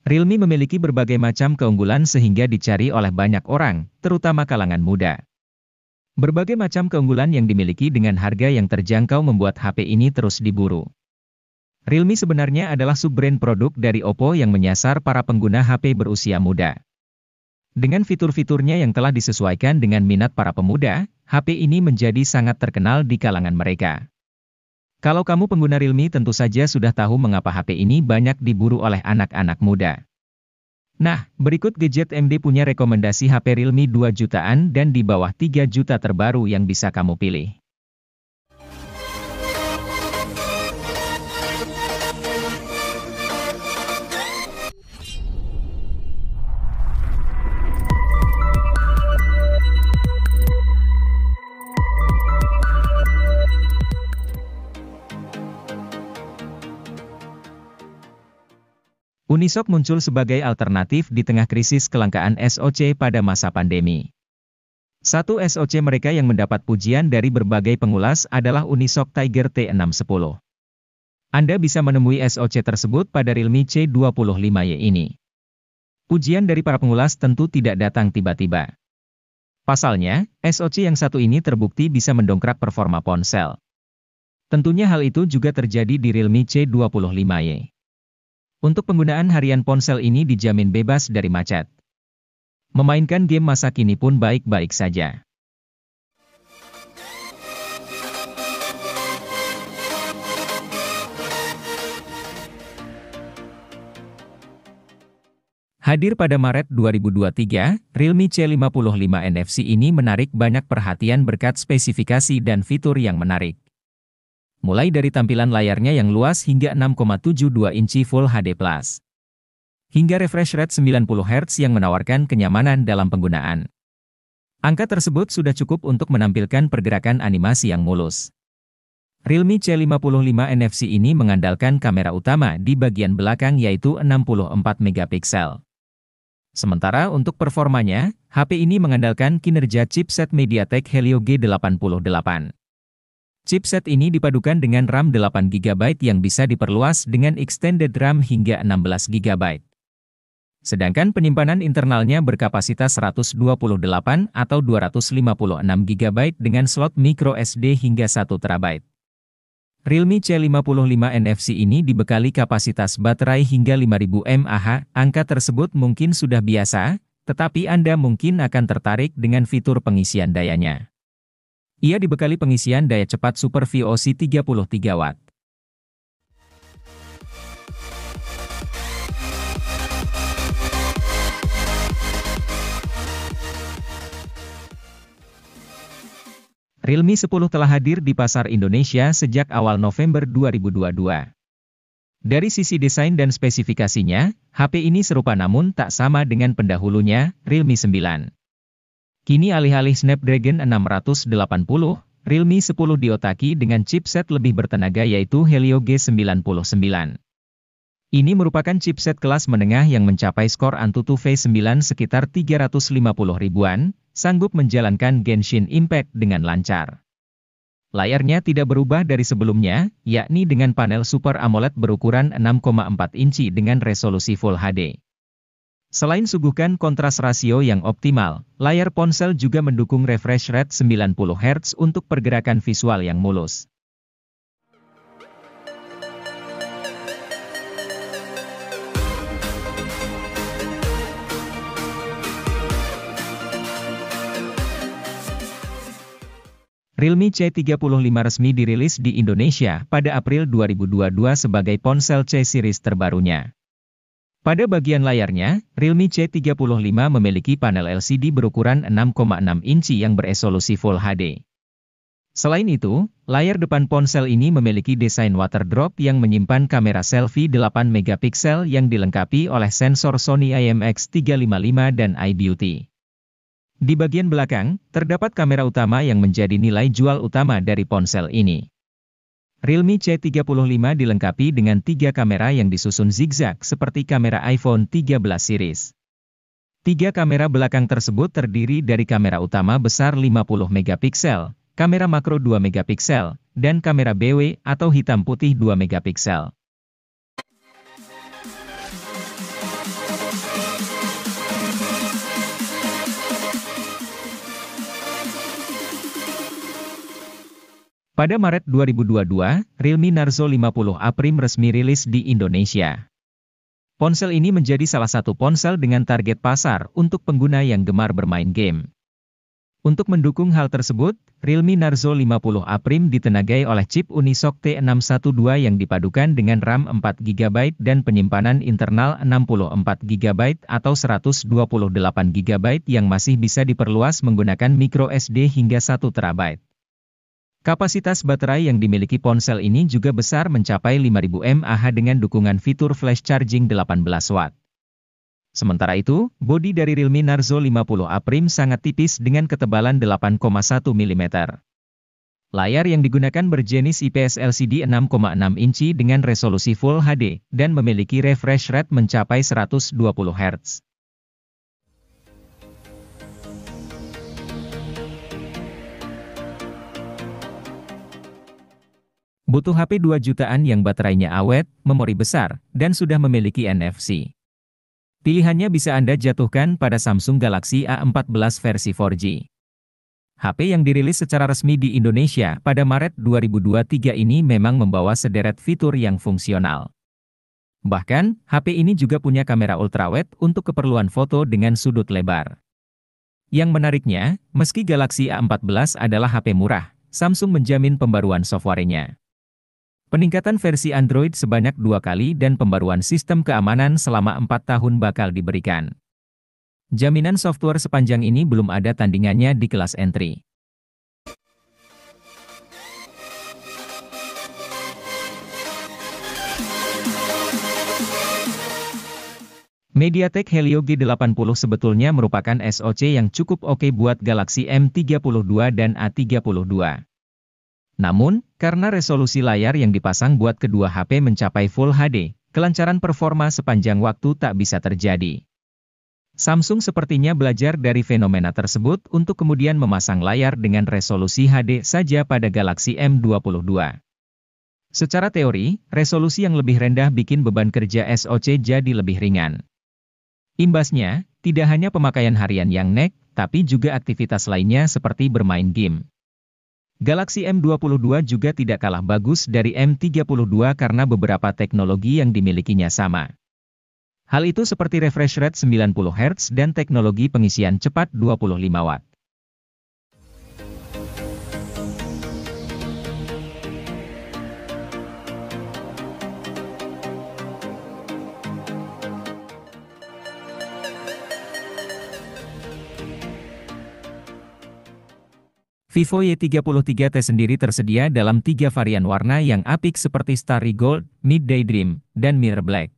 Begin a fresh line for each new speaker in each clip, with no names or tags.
Realme memiliki berbagai macam keunggulan sehingga dicari oleh banyak orang, terutama kalangan muda. Berbagai macam keunggulan yang dimiliki dengan harga yang terjangkau membuat HP ini terus diburu. Realme sebenarnya adalah sub-brand produk dari Oppo yang menyasar para pengguna HP berusia muda. Dengan fitur-fiturnya yang telah disesuaikan dengan minat para pemuda, HP ini menjadi sangat terkenal di kalangan mereka. Kalau kamu pengguna Realme tentu saja sudah tahu mengapa HP ini banyak diburu oleh anak-anak muda. Nah, berikut Gadget MD punya rekomendasi HP Realme 2 jutaan dan di bawah 3 juta terbaru yang bisa kamu pilih. Unisoc muncul sebagai alternatif di tengah krisis kelangkaan SoC pada masa pandemi. Satu SoC mereka yang mendapat pujian dari berbagai pengulas adalah Unisoc Tiger T610. Anda bisa menemui SoC tersebut pada Realme C25Y ini. Pujian dari para pengulas tentu tidak datang tiba-tiba. Pasalnya, SoC yang satu ini terbukti bisa mendongkrak performa ponsel. Tentunya hal itu juga terjadi di Realme C25Y. Untuk penggunaan harian ponsel ini dijamin bebas dari macet. Memainkan game masa kini pun baik-baik saja. Hadir pada Maret 2023, Realme C55 NFC ini menarik banyak perhatian berkat spesifikasi dan fitur yang menarik. Mulai dari tampilan layarnya yang luas hingga 6,72 inci Full HD+. Hingga refresh rate 90 Hz yang menawarkan kenyamanan dalam penggunaan. Angka tersebut sudah cukup untuk menampilkan pergerakan animasi yang mulus. Realme C55 NFC ini mengandalkan kamera utama di bagian belakang yaitu 64 megapiksel. Sementara untuk performanya, HP ini mengandalkan kinerja chipset MediaTek Helio G88. Chipset ini dipadukan dengan RAM 8 GB yang bisa diperluas dengan extended RAM hingga 16 GB. Sedangkan penyimpanan internalnya berkapasitas 128 atau 256 GB dengan slot micro SD hingga 1 TB. Realme C55 NFC ini dibekali kapasitas baterai hingga 5000 mAh. Angka tersebut mungkin sudah biasa, tetapi Anda mungkin akan tertarik dengan fitur pengisian dayanya. Ia dibekali pengisian daya cepat Super VOC 33 Watt. Realme 10 telah hadir di pasar Indonesia sejak awal November 2022. Dari sisi desain dan spesifikasinya, HP ini serupa namun tak sama dengan pendahulunya, Realme 9. Kini alih-alih Snapdragon 680, Realme 10 diotaki dengan chipset lebih bertenaga yaitu Helio G99. Ini merupakan chipset kelas menengah yang mencapai skor Antutu V9 sekitar 350 ribuan, sanggup menjalankan Genshin Impact dengan lancar. Layarnya tidak berubah dari sebelumnya, yakni dengan panel Super AMOLED berukuran 6,4 inci dengan resolusi Full HD. Selain suguhkan kontras rasio yang optimal, layar ponsel juga mendukung refresh rate 90 Hz untuk pergerakan visual yang mulus. Realme C35 resmi dirilis di Indonesia pada April 2022 sebagai ponsel C series terbarunya. Pada bagian layarnya, Realme C35 memiliki panel LCD berukuran 6,6 inci yang beresolusi Full HD. Selain itu, layar depan ponsel ini memiliki desain water drop yang menyimpan kamera selfie 8 megapiksel yang dilengkapi oleh sensor Sony IMX355 dan iBeauty. Di bagian belakang, terdapat kamera utama yang menjadi nilai jual utama dari ponsel ini. Realme C35 dilengkapi dengan 3 kamera yang disusun zigzag seperti kamera iPhone 13 series. 3 kamera belakang tersebut terdiri dari kamera utama besar 50 megapiksel, kamera makro 2 megapiksel, dan kamera BW atau hitam putih 2 megapiksel. Pada Maret 2022, Realme Narzo 50A Prime resmi rilis di Indonesia. Ponsel ini menjadi salah satu ponsel dengan target pasar untuk pengguna yang gemar bermain game. Untuk mendukung hal tersebut, Realme Narzo 50A Prime ditenagai oleh chip Unisoc T612 yang dipadukan dengan RAM 4GB dan penyimpanan internal 64GB atau 128GB yang masih bisa diperluas menggunakan microSD hingga 1TB. Kapasitas baterai yang dimiliki ponsel ini juga besar mencapai 5000 mAh dengan dukungan fitur flash charging 18 watt. Sementara itu, bodi dari Realme Narzo 50A Prime sangat tipis dengan ketebalan 8,1 mm. Layar yang digunakan berjenis IPS LCD 6,6 inci dengan resolusi Full HD, dan memiliki refresh rate mencapai 120 Hz. Butuh HP 2 jutaan yang baterainya awet, memori besar, dan sudah memiliki NFC. Pilihannya bisa Anda jatuhkan pada Samsung Galaxy A14 versi 4G. HP yang dirilis secara resmi di Indonesia pada Maret 2023 ini memang membawa sederet fitur yang fungsional. Bahkan, HP ini juga punya kamera ultrawide untuk keperluan foto dengan sudut lebar. Yang menariknya, meski Galaxy A14 adalah HP murah, Samsung menjamin pembaruan software-nya. Peningkatan versi Android sebanyak 2 kali dan pembaruan sistem keamanan selama 4 tahun bakal diberikan. Jaminan software sepanjang ini belum ada tandingannya di kelas entry. MediaTek Helio G80 sebetulnya merupakan SoC yang cukup oke buat Galaxy M32 dan A32. Namun, karena resolusi layar yang dipasang buat kedua HP mencapai Full HD, kelancaran performa sepanjang waktu tak bisa terjadi. Samsung sepertinya belajar dari fenomena tersebut untuk kemudian memasang layar dengan resolusi HD saja pada Galaxy M22. Secara teori, resolusi yang lebih rendah bikin beban kerja SoC jadi lebih ringan. Imbasnya, tidak hanya pemakaian harian yang nek, tapi juga aktivitas lainnya seperti bermain game. Galaxy M22 juga tidak kalah bagus dari M32 karena beberapa teknologi yang dimilikinya sama. Hal itu seperti refresh rate 90 Hz dan teknologi pengisian cepat 25 Watt. Vivo Y33T sendiri tersedia dalam 3 varian warna yang apik seperti Starry Gold, Midday Dream, dan Mirror Black.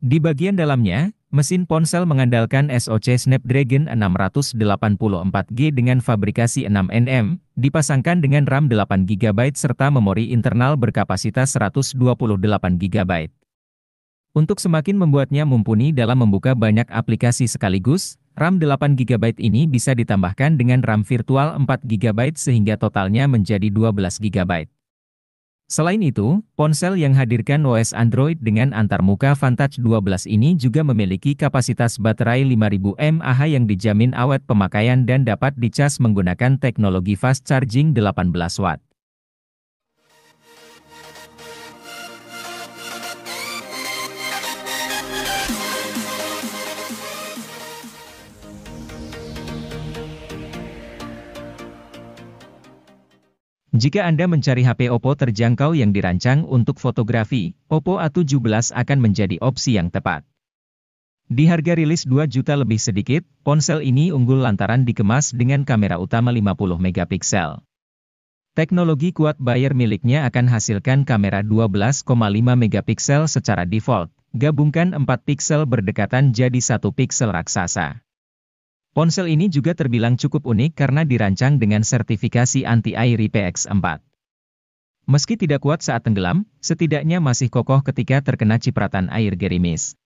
Di bagian dalamnya, mesin ponsel mengandalkan SoC Snapdragon 684G dengan fabrikasi 6nm, dipasangkan dengan RAM 8GB serta memori internal berkapasitas 128GB. Untuk semakin membuatnya mumpuni dalam membuka banyak aplikasi sekaligus, RAM 8GB ini bisa ditambahkan dengan RAM virtual 4GB sehingga totalnya menjadi 12GB. Selain itu, ponsel yang hadirkan OS Android dengan antarmuka Vantage 12 ini juga memiliki kapasitas baterai 5000 mAh yang dijamin awet pemakaian dan dapat dicas menggunakan teknologi fast charging 18 watt. Jika Anda mencari HP Oppo terjangkau yang dirancang untuk fotografi, Oppo A17 akan menjadi opsi yang tepat. Di harga rilis 2 juta lebih sedikit, ponsel ini unggul lantaran dikemas dengan kamera utama 50 megapiksel. Teknologi quad Bayer miliknya akan hasilkan kamera 12,5 megapiksel secara default, gabungkan 4 piksel berdekatan jadi 1 piksel raksasa. Ponsel ini juga terbilang cukup unik karena dirancang dengan sertifikasi anti-air IPX4. Meski tidak kuat saat tenggelam, setidaknya masih kokoh ketika terkena cipratan air gerimis.